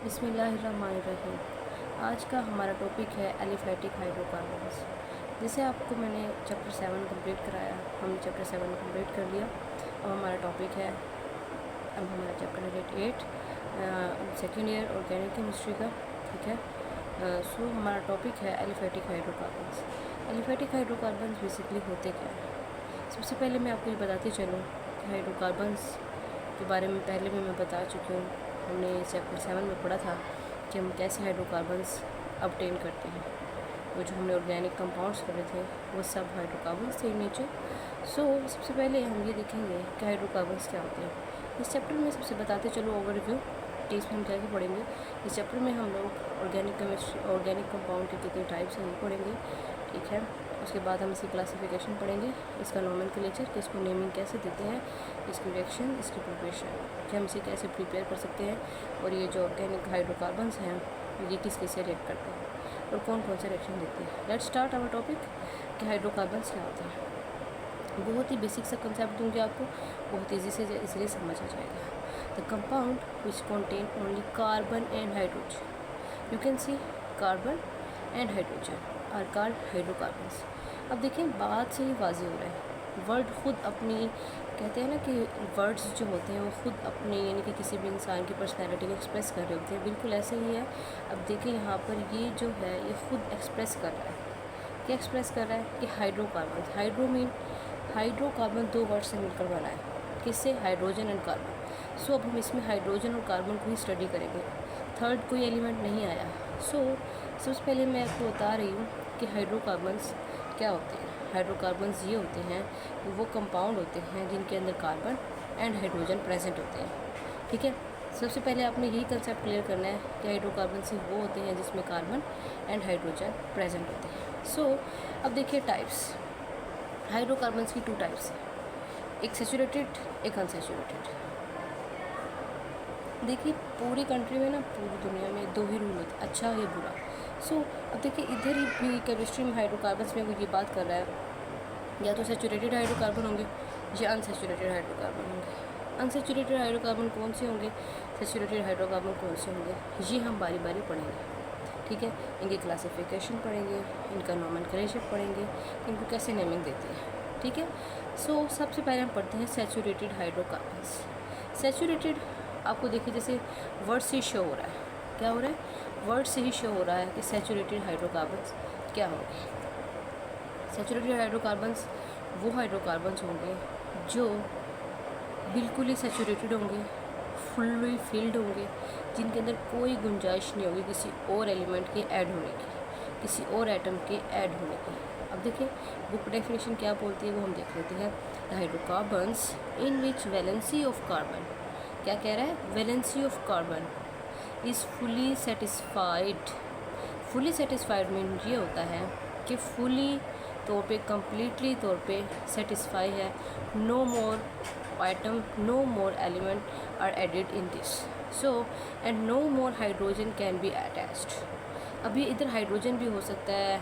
बिस्मिल्लाहिर्रहमानिर्रहीम। आज का हमारा टॉपिक है एलिफैटिक हाइड्रोकार्बन्स। जैसे आपको मैंने चैप्टर 7 कंप्लीट कराया, हमने चैप्टर 7 कंप्लीट कर लिया। अब हमारा टॉपिक है, अब हमारा चैप्टर है 8 सेकेंड ईयर ऑर्गेनिक केमिस्ट्री का। ठीक है, सो हमारा टॉपिक है aliphatic hydrocarbons. Aliphatic hydrocarbons basically होते क्या हैं? सबसे पहले मैं आपको ये बताती चलूँ कि हाइड्रोकार्बन्स के बारे में पहले भी मैं बता चुकी हूँ। हमने चैप्टर 7 में पढ़ा था कि हम कैसे हाइड्रोकार्बन्स ऑब्टेन करते हैं। वो जो हमने ऑर्गेनिक कंपाउंड्स करे थे वो सब हाइड्रोकार्बन्स थे नीचे। सो सबसे पहले हम ये देखेंगे कि हाइड्रोकार्बन्स क्या होते हैं। इस चैप्टर में सबसे बताते चलो ओवरव्यू कि इसमें हम क्या क्या पढ़ेंगे। इस चैप्टर में हम लोग ऑर्गेनिक केमिस्ट्री, ऑर्गेनिक कंपाउंड के कितने टाइप्स हैं वो पढ़ेंगे। ठीक है, उसके बाद हम इसकी क्लासिफिकेशन पढ़ेंगे, इसका नोमेनक्लेचर कि इसको नेमिंग कैसे देते हैं, इसकी रिएक्शन, इसकी प्रिपरेशन कि हम इसे कैसे प्रिपेयर कर सकते हैं, और ये जो ऑर्गेनिक हाइड्रोकार्बन्स हैं ये किस से रिएक्ट करते हैं और कौन कौन से रिएक्शन देते हैं। लेट्स स्टार्ट आवर टॉपिक कि हाइड्रोकार्बन्स क्या होते हैं। बहुत ही बेसिक सा कंसेप्ट दूँगी आपको, बहुत ईजी से इसलिए समझ आ जाएगा। The compound which contain only carbon and hydrogen, you can see carbon and hydrogen are called hydrocarbons. अब देखिए बात से ही वाज़ेह हो रहा है, वर्ड खुद अपनी कहते हैं ना कि वर्ड्स जो होते हैं वो खुद अपने यानी कि किसी भी इंसान की पर्सनैलिटी को एक्सप्रेस कर रहे होते हैं। बिल्कुल ऐसे ही है। अब देखिए यहाँ पर ये जो है ये खुद एक्सप्रेस कर रहा है। क्या एक्सप्रेस कर रहा है कि हाइड्रोकार्बन, हाइड्रोकार्बन दो वर्ड से मिलकर बना है, किससे? Hydrogen and carbon. सो अब हम इसमें हाइड्रोजन और कार्बन को ही स्टडी करेंगे, थर्ड कोई एलिमेंट नहीं आया। सो सबसे पहले मैं आपको बता रही हूँ कि हाइड्रोकार्बन्स क्या होते हैं। हाइड्रोकार्बन्स ये होते हैं कि वो कंपाउंड होते हैं जिनके अंदर कार्बन एंड हाइड्रोजन प्रेजेंट होते हैं। ठीक है, सबसे पहले आपने यही कंसेप्ट क्लियर करना है कि हाइड्रोकार्बन से वो होते हैं जिसमें कार्बन एंड हाइड्रोजन प्रेजेंट होते हैं। सो अब देखिए टाइप्स, हाइड्रोकार्बन्स की 2 टाइप्स हैं, एक सैचुरेटेड, एक अनसैचुरेटेड। देखिए पूरी कंट्री में ना, पूरी दुनिया में 2 ही रूल होते हैं, अच्छा या बुरा। सो अब देखिए इधर ही भी केमिस्ट्री में हाइड्रोकार्बन्स में वो ये बात कर रहा है, या तो सैचुरेटेड हाइड्रोकार्बन होंगे या अनसैचुरेटेड हाइड्रोकार्बन होंगे। अनसैचुरेटेड हाइड्रोकार्बन कौन से होंगे, सैचुरेटेड हाइड्रोकार्बन कौन से होंगे, ये हम बारी बारी पढ़ेंगे। ठीक है, इनकी क्लासिफिकेशन पढ़ेंगे, इनका नोमेनक्लेचर पढ़ेंगे, इनको कैसे नेमिंग देते हैं। ठीक है, सो सबसे पहले हम पढ़ते हैं सैचुरेटेड हाइड्रोकार्बन्स। सैचुरेटेड आपको देखिए जैसे वर्ड से शो हो रहा है, क्या हो रहा है, वर्ड से ही शो हो रहा है कि सैचुरेटेड हाइड्रोकार्बन्स क्या होंगे। सैचुरेटेड हाइड्रोकार्बन्स वो हाइड्रोकार्बन्स होंगे जो बिल्कुल ही सैचुरेटेड होंगे, फुल्ली फिल्ड होंगे, जिनके अंदर कोई गुंजाइश नहीं होगी किसी और एलिमेंट के ऐड होने की, किसी और एटम के ऐड होने की। अब देखिए बुक डेफिनेशन क्या बोलती है वो हम देख लेते हैं। Hydrocarbons in which valency of carbon, क्या कह रहा है, valency of carbon is fully satisfied. Fully satisfied mean ये होता है कि फुली तौर पे, कम्प्लीटली तौर पे सेटिस्फाई है, no more item, no more element are added in this, so and no more hydrogen can be attached. अभी इधर हाइड्रोजन भी हो सकता है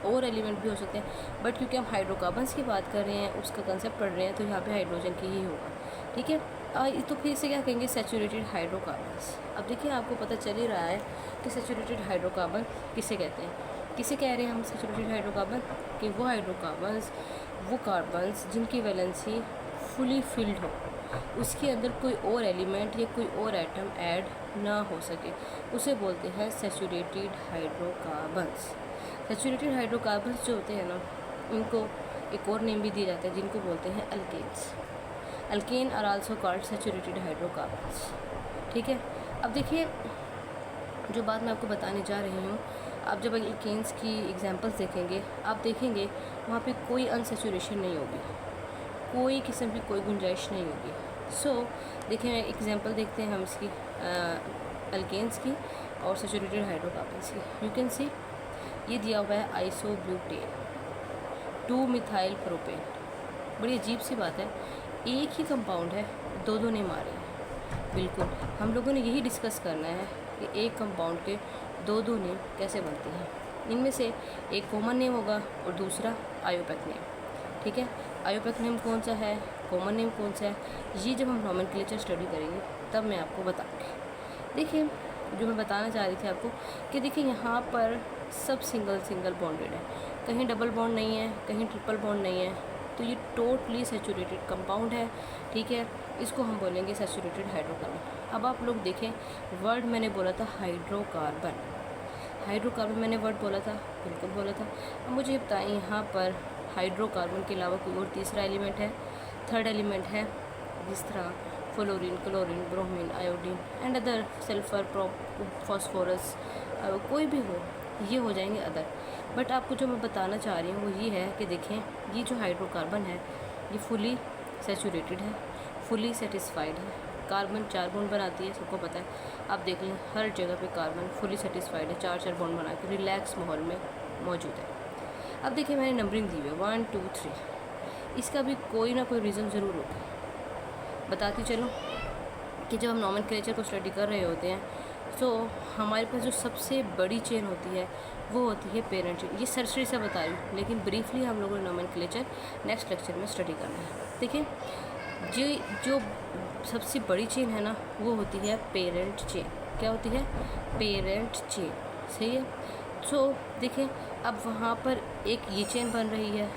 और एलिमेंट भी हो सकते हैं, बट क्योंकि हम हाइड्रोकार्बन्स की बात कर रहे हैं, उसका कंसेप्ट पढ़ रहे हैं, तो यहाँ पे हाइड्रोजन की ही होगा। ठीक है, तो फिर इसे क्या कहेंगे, सैचुरेटेड हाइड्रोकार्बन्स। अब देखिए आपको पता चल ही रहा है कि सैचुरेटेड हाइड्रोकार्बन किसे कहते हैं, किसे कह रहे हैं हम सैचुरेटेड हाइड्रोकार्बन, कि वो हाइड्रोकार्बन्स, वो कार्बन्स जिनकी वैलेंसी फुली फिल्ड हो, उसके अंदर कोई और एलिमेंट या कोई और एटम ऐड ना हो सके, उसे बोलते हैं सैचुरेटेड हाइड्रोकार्बन्स। सैचुरेटेड हाइड्रोकार्बन्स जो होते हैं ना, इनको एक और नेम भी दिया जाता है जिनको बोलते हैं alkanes. Alkane are also called saturated hydrocarbons. ठीक है, अब देखिए जो बात मैं आपको बताने जा रही हूँ, आप जब अल्केन्स की एग्जांपल्स देखेंगे, आप देखेंगे वहाँ पे कोई अनसैचुरेशन नहीं होगी, कोई किस्म की कोई गुंजाइश नहीं होगी। सो देखिए एग्जांपल देखते हैं हम इसकी अल्केन्स की और सैचुरेटेड हाइड्रोकार्बन्स की। यू कैन सी ये दिया हुआ है आइसोब्यूटेन 2 मिथाइल प्रोपेन। बड़ी अजीब सी बात है, एक ही कंपाउंड है, दो नेम आ रहे हैं। बिल्कुल हम लोगों ने यही डिस्कस करना है कि एक कंपाउंड के दो नेम कैसे बनते हैं। इनमें से एक कॉमन नेम होगा और दूसरा आयोपैक नेम। ठीक है, आयोपैक नेम कौन सा है, कॉमन नेम कौन सा है, ये जब हम नोमेनक्लेचर स्टडी करेंगे तब मैं आपको बताऊँगी। देखिए जो मैं बताना चाह रही थी आपको कि देखिए यहाँ पर सब सिंगल बॉन्डेड है, कहीं डबल बॉन्ड नहीं है, कहीं ट्रिपल बॉन्ड नहीं है, तो ये टोटली सैचुरेटेड कंपाउंड है, ठीक है। इसको हम बोलेंगे सैचुरेटेड हाइड्रोकार्बन। अब आप लोग देखें, वर्ड मैंने बोला था हाइड्रोकार्बन, हाइड्रोकार्बन मैंने वर्ड बोला था, बिल्कुल बोला था। अब मुझे बताएं यहाँ पर हाइड्रोकार्बन के अलावा कोई और तीसरा एलिमेंट है, थर्ड एलिमेंट है, जिस तरह fluorine, chlorine, bromine, iodine and other, sulphur, phosphorus, कोई भी हो, ये हो जाएंगे अदर। बट आपको जो मैं बताना चाह रही हूँ वो ये है कि देखें, ये जो हाइड्रोकार्बन है ये फुली सैचुरेटेड है, फुली सेटिस्फाइड है। कार्बन 4 बॉन्ड बनाती है, सबको पता है, आप देख लें हर जगह पे कार्बन फुली सेटिस्फाइड है, 4 बॉन्ड बना के रिलैक्स माहौल में मौजूद है। अब देखिए मैंने नंबरिंग दी हुई है 1 2 3, इसका भी कोई ना कोई रीज़न ज़रूर होगा। बताती चलो कि जब हम नॉमेनक्लेचर को स्टडी कर रहे होते हैं तो हमारे पास जो सबसे बड़ी चेन होती है वो होती है पेरेंट चेन। ये सरसरी से बता रही हूँ, लेकिन ब्रीफली हम लोगों ने नॉमेनक्लेचर नेक्स्ट लेक्चर में स्टडी करना है। देखिए जो सबसे बड़ी चेन है ना वो होती है पेरेंट चेन। क्या होती है? पेरेंट चेन, सही है। सो देखिए अब वहाँ पर एक ये चेन बन रही है,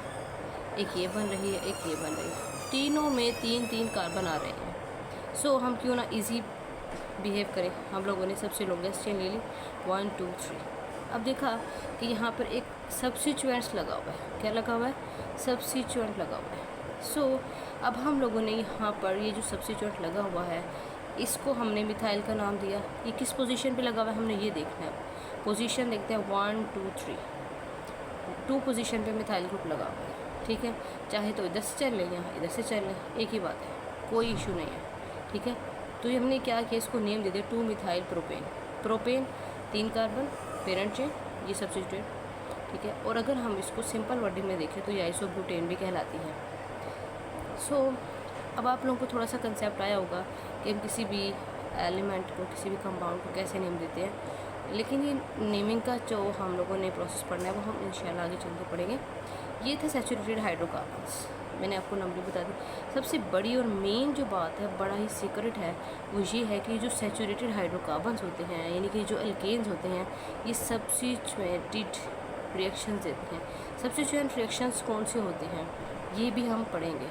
एक ये बन रही है, एक ये बन रही है, तीनों में 3 कार्बन आ रहे हैं। सो हम क्यों ना इजी बिहेव करें, हम लोगों ने सबसे लॉन्गेस्ट चेन ले ली 1 2 3। अब देखा कि यहाँ पर एक सब्स्टिट्यूएंट्स लगा हुआ है। क्या लगा हुआ है? सब्स्टिट्यूएंट लगा हुआ है। सो अब हम लोगों ने यहाँ पर ये जो सब्स्टिट्यूएंट लगा हुआ है इसको हमने मिथाइल का नाम दिया। ये किस पोजीशन पे लगा हुआ है हमने ये देखना है। पोजीशन देखते हैं 1 2 3, 2 पोजीशन पे मिथाइल ग्रुप लगा हुआ है, ठीक है। चाहे तो इधर से चल लें या इधर से चल लें, एक ही बात है, कोई इशू नहीं है, ठीक है। तो ये हमने क्या किया, इसको नेम दे दिया 2 methyl propane. Propane 3 carbon, parent chain, ये सब्स्टिट्यूएंट, ठीक है। और अगर हम इसको सिंपल वर्डिंग में देखें तो ये आइसोब्यूटेन भी कहलाती है। सो अब आप लोगों को थोड़ा सा कंसेप्ट आया होगा कि हम किसी भी एलिमेंट को, किसी भी कंपाउंड को कैसे नेम देते हैं। लेकिन ये नेमिंग का जो हम लोगों ने प्रोसेस पढ़ना है वो हम इंशाल्लाह आगे चल के पढ़ेंगे। ये थे सैचुरेटेड हाइड्रोकार्बन्स, मैंने आपको नंबर बता दी। सबसे बड़ी और मेन जो बात है, बड़ा ही सीक्रेट है, वो ये है कि जो सैचुरेटेड हाइड्रोकार्बन्स होते हैं, यानी कि जो एल्केन्स होते हैं, ये सब्स्टिट्यूएंटेड रिएक्शंस देते हैं। सब्स्टिट्यूएंट रिएक्शंस कौन से होते हैं ये भी हम पढ़ेंगे।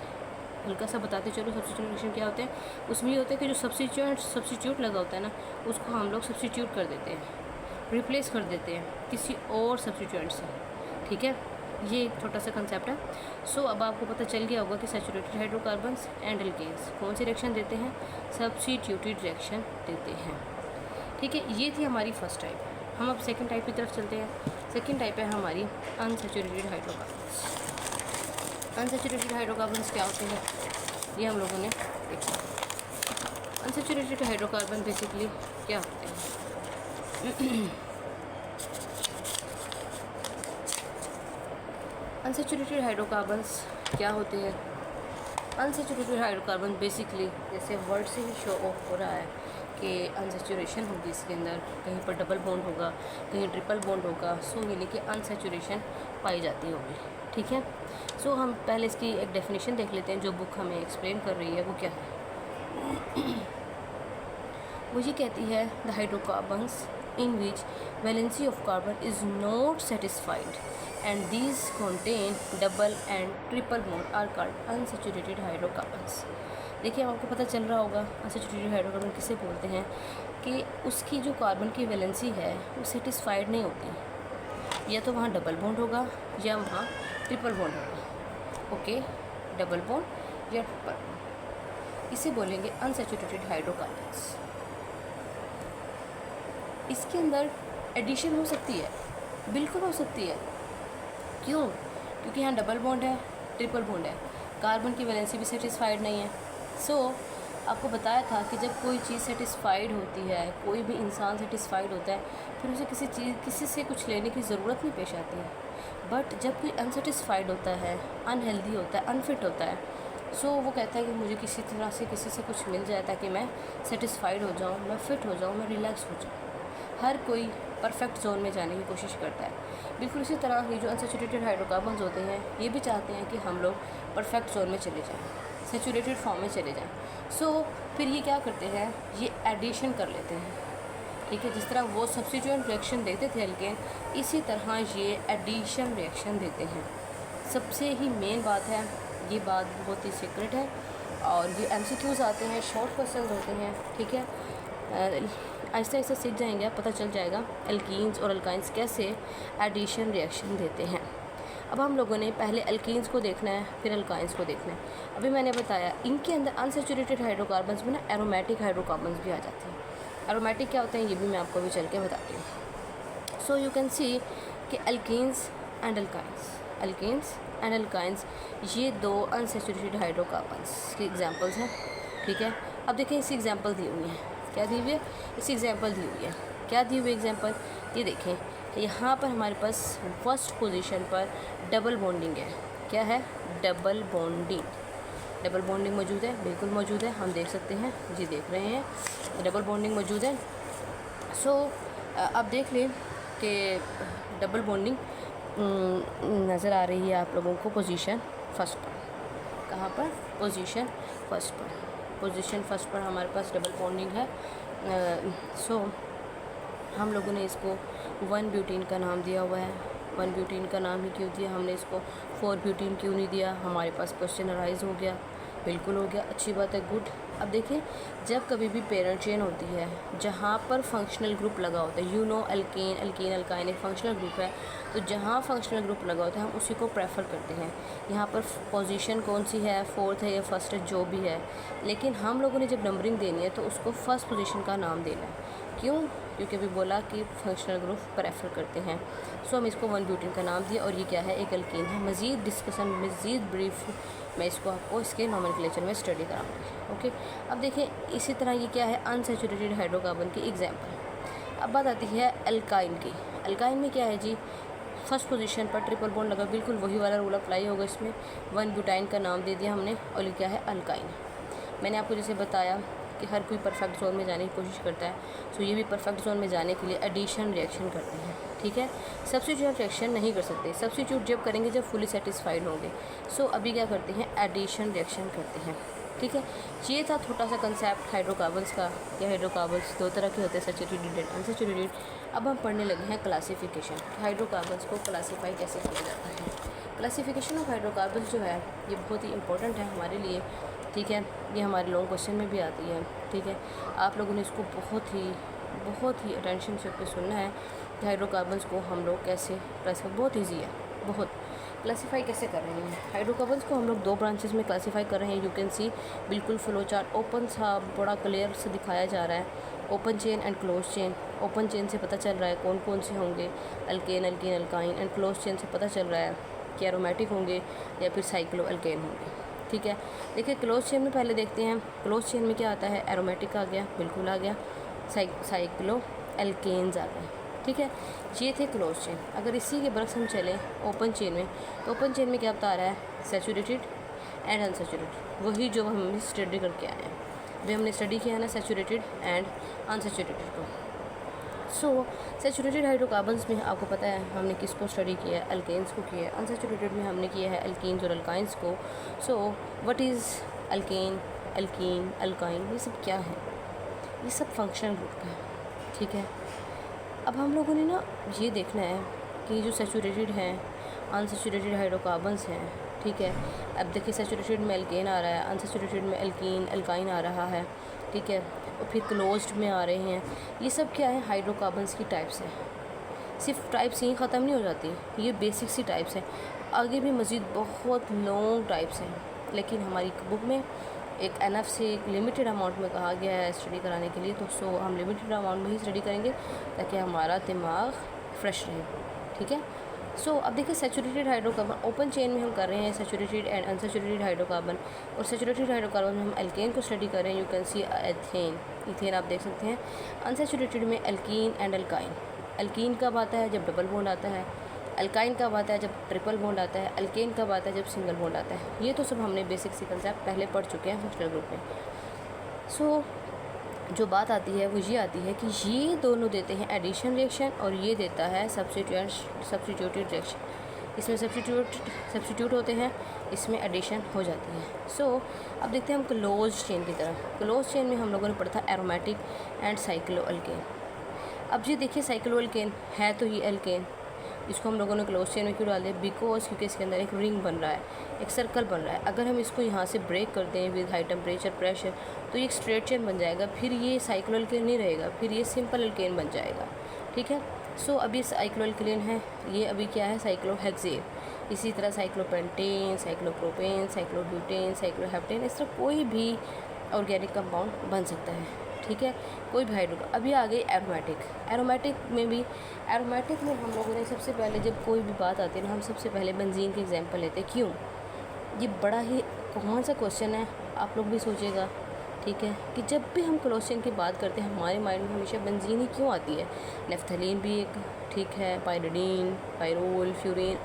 हल्का सा बताते चलो सब्स्टिट्यूएंट रिएक्शन क्या होते हैं। उसमें ये होता है कि जो सब्स्टिट्यूट लगा होता है ना, उसको हम लोग सब्स्टिट्यूट कर देते हैं, रिप्लेस कर देते हैं किसी और सब्स्टिट्यूएंट से, ठीक है। ये एक छोटा सा कंसेप्ट है। सो अब आपको पता चल गया होगा कि सैचुरेटेड हाइड्रोकार्बन्स एंड एल्केन्स कौन से रिएक्शन देते हैं, सब्स्टिट्यूटेड रिएक्शन देते हैं, ठीक है। ये थी हमारी फर्स्ट टाइप। हम अब सेकंड टाइप की तरफ चलते हैं। सेकंड टाइप है हमारी अनसैचुरेटेड हाइड्रोकार्बन्स। अनसैचुरेटेड हाइड्रोकार्बन्स क्या होते हैं ये हम लोगों ने देखा। अनसैचुरेटेड हाइड्रोकार्बन बेसिकली क्या होते हैं? अनसैचुरेटेड हाइड्रोकार्बन्स क्या होते हैं? अनसैचुरेटेड हाइड्रोकार्बन बेसिकली जैसे वर्ड से ही शो ऑफ हो रहा है कि अनसैचुरेशन होगी इसके अंदर, कहीं पर डबल बॉन्ड होगा, कहीं ट्रिपल बॉन्ड होगा। सो यानी कि अनसैचुरेशन पाई जाती होगी, ठीक है। सो हम पहले इसकी एक डेफिनेशन देख लेते हैं जो बुक हमें एक्सप्लेन कर रही है। वो क्या है? वो ये कहती है the hydrocarbons in which valency of carbon is not satisfied and these contain double and triple bond are called unsaturated hydrocarbons। देखिए आपको पता चल रहा होगा अनसैचुरेटेड हाइड्रोकार्बन किसे बोलते हैं कि उसकी जो कार्बन की वैलेंसी है वो सेटिस्फाइड नहीं होती, या तो वहाँ डबल बॉन्ड होगा या वहाँ ट्रिपल बॉन्ड होगा। ओके, डबल बॉन्ड या ट्रिपल बॉन्ड, इसे बोलेंगे अनसैचुरेटेड हाइड्रोकार्बन्स। इसके अंदर एडिशन हो सकती है, बिल्कुल हो सकती है। क्यों? क्योंकि यहाँ डबल बॉन्ड है, ट्रिपल बॉन्ड है, कार्बन की वैलेंसी भी सेटिस्फाइड नहीं है। सो आपको बताया था कि जब कोई चीज़ सेटिस्फाइड होती है, कोई भी इंसान सेटिस्फाइड होता है, फिर उसे किसी से कुछ लेने की ज़रूरत नहीं पेश आती है। बट जब कोई अनसेटिस्फाइड होता है, अनहेल्दी होता है, अनफिट होता है, सो वो कहता है कि मुझे किसी तरह से किसी से कुछ मिल जाए ताकि मैं सेटिस्फाइड हो जाऊँ, मैं फ़िट हो जाऊँ, मैं रिलैक्स हो जाऊँ। हर कोई परफेक्ट जोन में जाने की कोशिश करता है। बिल्कुल इसी तरह ये जो अनसैचुरेटेड हाइड्रोकार्बन्स होते हैं ये भी चाहते हैं कि हम लोग परफेक्ट जोन में चले जाएं, सैचुरेटेड फॉर्म में चले जाएं। सो फिर ये क्या करते हैं, ये एडिशन कर लेते हैं। ठीक है। जिस तरह वो सब्स्टिट्यूएंट रिएक्शन देते थे एल्केन, इसी तरह ये एडिशन रिएक्शन देते हैं। सबसे ही मेन बात है, ये बात बहुत ही सीक्रेट है और ये MCQs आते हैं, शॉर्ट क्वेश्चन होते हैं, ठीक है। आहिस्ता आहिस्ता सीख जाएंगे, आप पता चल जाएगा एल्कीन्स और अल्काइंस कैसे एडिशन रिएक्शन देते हैं। अब हम लोगों ने पहले एल्कीन्स को देखना है, फिर अल्काइंस को देखना है। अभी मैंने बताया इनके अंदर अनसैचुरेटेड हाइड्रोकार्बन्स में ना एरोमेटिक हाइड्रोकार्बन्स भी आ जाते हैं। एरोमेटिक क्या होते हैं ये भी मैं आपको भी चल के बताती हूँ। सो यू कैन सी कि एल्कीन्स एंड अल्काइंस ये दो अनसैचुरेटेड हाइड्रोकार्बन्स के एग्जांपल्स हैं, ठीक है। अब देखें इसकी एग्जांपल दी हुई है, क्या दी हुई है, इसकी एग्जांपल दी हुई है, क्या दी हुई एग्जांपल, ये देखें यहाँ पर हमारे पास फर्स्ट पोजीशन पर डबल बॉन्डिंग है। क्या है, डबल बॉन्डिंग मौजूद है, बिल्कुल मौजूद है, हम देख सकते हैं, जी देख रहे हैं डबल बॉन्डिंग मौजूद है। सो अब देख लें कि डबल बॉन्डिंग नज़र आ रही है आप लोगों को पोजीशन फर्स्ट पर। कहाँ पर, पोजीशन फर्स्ट पर हमारे पास डबल बॉन्डिंग है। सो हम लोगों ने इसको 1 ब्यूटीन का नाम दिया हुआ है। 1 ब्यूटीन का नाम ही क्यों दिया हमने इसको, 4 ब्यूटीन क्यों नहीं दिया, हमारे पास क्वेश्चन अराइज हो गया, बिल्कुल हो गया, अच्छी बात है, गुड। अब देखिए जब कभी भी पेरेंट चेन होती है जहाँ पर फंक्शनल ग्रुप लगा होता है, अल्केन अल्काइन एक फंक्शनल ग्रुप है, तो जहाँ फंक्शनल ग्रुप लगा होता है हम उसी को प्रेफर करते हैं। यहाँ पर पोजीशन कौन सी है, 4th है या फर्स्ट है, जो भी है, लेकिन हम लोगों ने जब नंबरिंग देनी है तो उसको फर्स्ट पोजीशन का नाम देना है। क्यों, क्योंकि अभी बोला कि फंक्शनल ग्रुप प्रेफर करते हैं। सो हम इसको 1 ब्यूटीन का नाम दिया और ये क्या है, एक अल्कीन है। मज़ीद डिस्कशन, मज़ीद ब्रीफ मैं इसको आपको इसके नोमेनक्लेचर में स्टडी कराऊंगी, ओके। अब देखें इसी तरह ये क्या है, अनसैचुरेटेड हाइड्रोकार्बन की एग्जांपल। अब बात आती है अल्काइन की। अल्काइन में क्या है जी, फर्स्ट पोजीशन पर ट्रिपल बॉन्ड लगा, बिल्कुल वही वाला रूल अप्लाई होगा इसमें। 1 ब्यूटाइन का नाम दे दिया हमने और ये क्या है, अल्काइन। मैंने आपको जैसे बताया कि हर कोई परफेक्ट जोन में जाने की कोशिश करता है, सो ये भी परफेक्ट जोन में जाने के लिए एडिशन रिएक्शन करते हैं, ठीक है। सब्स्टिट्यूट रिएक्शन नहीं कर सकते, सब्स्टिट्यूट जब करेंगे जब फुली सेटिस्फाइड होंगे। सो अभी क्या करते हैं, एडिशन रिएक्शन करते हैं, ठीक है। ये था छोटा सा कंसेप्ट हाइड्रोकार्बन्स का। या हाइड्रोकार्बन्स 2 तरह के होते हैं, सैचुरेटेड एंड अनसैचुरेटेड। अब हम पढ़ने लगे हैं क्लासिफिकेशन, हाइड्रोकार्बन्स को क्लासीफाई कैसे किया जाता है। क्लासिफिकेशन ऑफ हाइड्रोकार्बन्स जो है ये बहुत ही इंपॉर्टेंट है हमारे लिए, ठीक है। ये हमारे लॉन्ग क्वेश्चन में भी आती है, ठीक है। आप लोगों ने इसको बहुत ही अटेंशन से सुनना है कि हाइड्रोकार्बन्स को हम लोग कैसे क्लासीफाई, बहुत ईजी है, बहुत क्लासीफाई कैसे कर रहे हैं। हाइड्रोकार्बन्स को हम लोग 2 ब्रांचेस में क्लासीफाई कर रहे हैं। यू कैन सी बिल्कुल फ्लो चार्ट ओपन सा बड़ा क्लियर से दिखाया जा रहा है, open chain and close chain. Open chain से पता चल रहा है कौन कौन से होंगे, alkane alkyne, and close chain से पता चल रहा है कि एरोमेटिक होंगे या फिर साइक्लो अल्केन होंगे, ठीक है। देखिए क्लोज चेन में पहले देखते हैं, क्लोज चेन में क्या आता है, एरोमेटिक आ गया, बिल्कुल आ गया, साइक्लो अल्केन्स आ गए, ठीक है। ये थे क्लोज चेन। अगर इसी के बरक्स हम चलें ओपन चेन में, तो ओपन चेन में क्या बता रहा है, सैचुरेटेड एंड अनसैचुरेटेड, वही जो हम स्टडी करके आए हैं। अभी हमने स्टडी किया है ना सैचुरेटेड एंड अनसैचुरेटेड को। सो सैचुरेटेड हाइड्रोकार्बन्स में आपको पता है हमने किसको स्टडी किया है, अल्केन्स को किया है। अनसैचुरेटेड में हमने किया है अल्कीन्स और अल्काइंस को। So what is alkane, alkyne, alkyne, ये सब क्या है, ये सब फंक्शनल ग्रुप का है, ठीक है। अब हम लोगों ने ना ये देखना है कि जो सैचुरेटेड हैं, अनसैचुरेटेड हाइड्रोकार्बन्स हैं, ठीक है। अब देखिए सैचुरेटेड में अल्केन आ रहा है, अनसैचुरेटेड में अल्कीन अल्काइन आ रहा है, ठीक है, और फिर क्लोज्ड में आ रहे हैं। ये सब क्या है, हाइड्रोकार्बन्स की टाइप्स हैं। सिर्फ टाइप्स ही ख़त्म नहीं हो जाती, ये बेसिक सी टाइप्स हैं, आगे भी मज़ीद बहुत लॉन्ग टाइप्स हैं, लेकिन हमारी बुक में एक एनफ से एक लिमिटेड अमाउंट में कहा गया है स्टडी कराने के लिए, तो सो हम लिमिटेड अमाउंट में ही स्टडी करेंगे ताकि हमारा दिमाग फ्रेश रहे, ठीक है। सो अब देखिए सैचुरेटेड हाइड्रोकार्बन ओपन चेन में हम कर रहे हैं सैचुरेटेड एंड अनसैचुरेटेड हाइड्रोकार्बन, और सैचुरेटेड हाइड्रोकार्बन में हम अल्केन को स्टडी कर रहे हैं। यू कैन सी इथेन आप देख सकते हैं। अनसैचुरेटेड में अल्कीन एंड अल्काइन, अल्कीन कब आता है, जब डबल बॉन्ड आता है, अल्काइन कब आता है, जब ट्रिपल बॉन्ड आता है, अल्केन कब आता है, जब सिंगल बॉन्ड आता है। ये तो सब हमने बेसिक सी कंसेप्ट पहले पढ़ चुके हैं फंक्शनल ग्रुप में। सो जो बात आती है वो ये आती है कि ये दोनों देते हैं एडिशन रिएक्शन और ये देता है सब्स्टिट्यूटेड रिएक्शन। इसमें सब्स्टिट्यूट होते हैं, इसमें एडिशन हो जाती है। सो अब देखते हैं हम क्लोज चेन की तरफ। क्लोज चेन में हम लोगों ने पढ़ा था एरोमेटिक एंड साइक्लो अल्केन। अब ये देखिए साइक्लो एल्केन है तो ये एल्केन, इसको हम लोगों ने क्लोज चेन में क्यों डाले, बिकॉज क्योंकि इसके अंदर एक रिंग बन रहा है, एक सर्कल बन रहा है। अगर हम इसको यहाँ से ब्रेक कर दें विद हाई टेम्परेचर प्रेशर तो ये एक स्ट्रेट चेन बन जाएगा, फिर ये साइक्लो एल्केन नहीं रहेगा, फिर ये सिंपल एल्केन बन जाएगा। ठीक है, सो अभी साइक्लो एल्केन है, ये अभी क्या है साइक्लोहेक्सेन। इसी तरह साइक्लोपेंटेन, साइक्लोप्रोपेन, साइक्लोब्यूटेन, साइक्लोहेप्टेन, इस तरह कोई भी ऑर्गेनिक कंपाउंड बन सकता है। ठीक है, कोई भी हाइड्रो। अभी आ गई एरोमेटिक। एरोमेटिक में हम लोगों ने सबसे पहले जब कोई भी बात आती है ना, हम सबसे पहले बेंजीन के एग्जांपल लेते हैं। क्यों? ये बड़ा ही कॉमन सा क्वेश्चन है, आप लोग भी सोचेगा। ठीक है, कि जब भी हम क्लोशन की बात करते हैं हमारे माइंड में हमेशा बेंजीन ही क्यों आती है। नेफ्थलीन भी एक, ठीक है, pyridine, pyrrole, furan,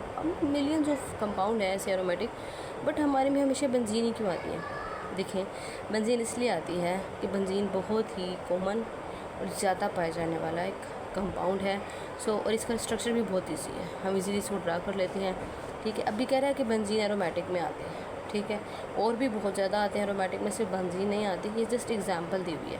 millions of compound है ऐसे एरोमेटिक, बट हमारे में हमेशा बेंजीन ही क्यों आती है। देखें, बेंजीन इसलिए आती है कि बेंजीन बहुत ही कॉमन और ज़्यादा पाया जाने वाला एक कंपाउंड है। और इसका स्ट्रक्चर भी बहुत ईजी है, हम इजीली इसको ड्रा कर लेते हैं। ठीक है, अभी कह रहा है कि बेंजीन एरोमेटिक में आते हैं। ठीक है, और भी बहुत ज़्यादा आते हैं एरोमेटिक में, सिर्फ बेंजीन नहीं आती, ये जस्ट एग्जाम्पल दी हुई है।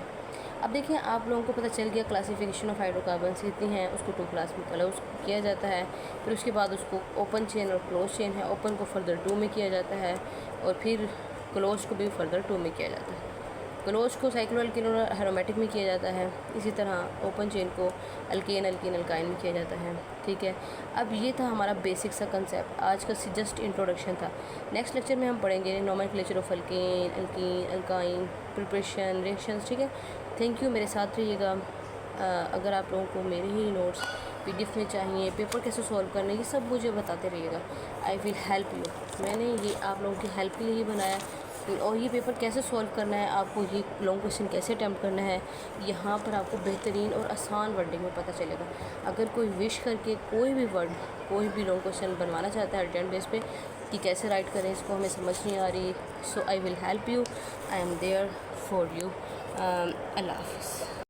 अब देखिए, आप लोगों को पता चल गया क्लासिफिकेशन ऑफ हाइड्रोकार्बन कितनी हैं, उसको 2 क्लास में कलर उसको किया जाता है। फिर उसके बाद उसको ओपन चेन और क्लोज चेन है, ओपन को फर्दर 2 में किया जाता है और फिर क्लोज को भी फर्दर 2 में किया जाता है। क्लोज को साइक्लो एल्केन और एरोमेटिक में किया जाता है, इसी तरह ओपन चेन को अल्केन, अल्कीन, अल्काइन में किया जाता है। ठीक है, अब ये था हमारा बेसिक सा कंसेप्ट, आज का जस्ट इंट्रोडक्शन था। नेक्स्ट लेक्चर में हम पढ़ेंगे nomenclature of alkane, alkyne, alkyne, preparation, reactions. ठीक है, थैंक यू, मेरे साथ रहिएगा। अगर आप लोगों को मेरे ही नोट्स PDF में चाहिए, पेपर कैसे सॉल्व करने, ये सब मुझे बताते रहिएगा। आई विल हेल्प यू। मैंने ये आप लोगों की हेल्प के लिए ही बनाया, और ये पेपर कैसे सॉल्व करना है, आपको ये लॉन्ग क्वेश्चन कैसे अटैम्प्ट करना है, यहाँ पर आपको बेहतरीन और आसान वर्डिंग में पता चलेगा। अगर कोई विश करके कोई भी वर्ड, कोई भी लॉन्ग क्वेश्चन बनवाना चाहता है अर्जेंट बेस पे कि कैसे राइट करें, इसको हमें समझ नहीं आ रही, so I will help you, I am there for you. अल्लाह हाफ़िज़।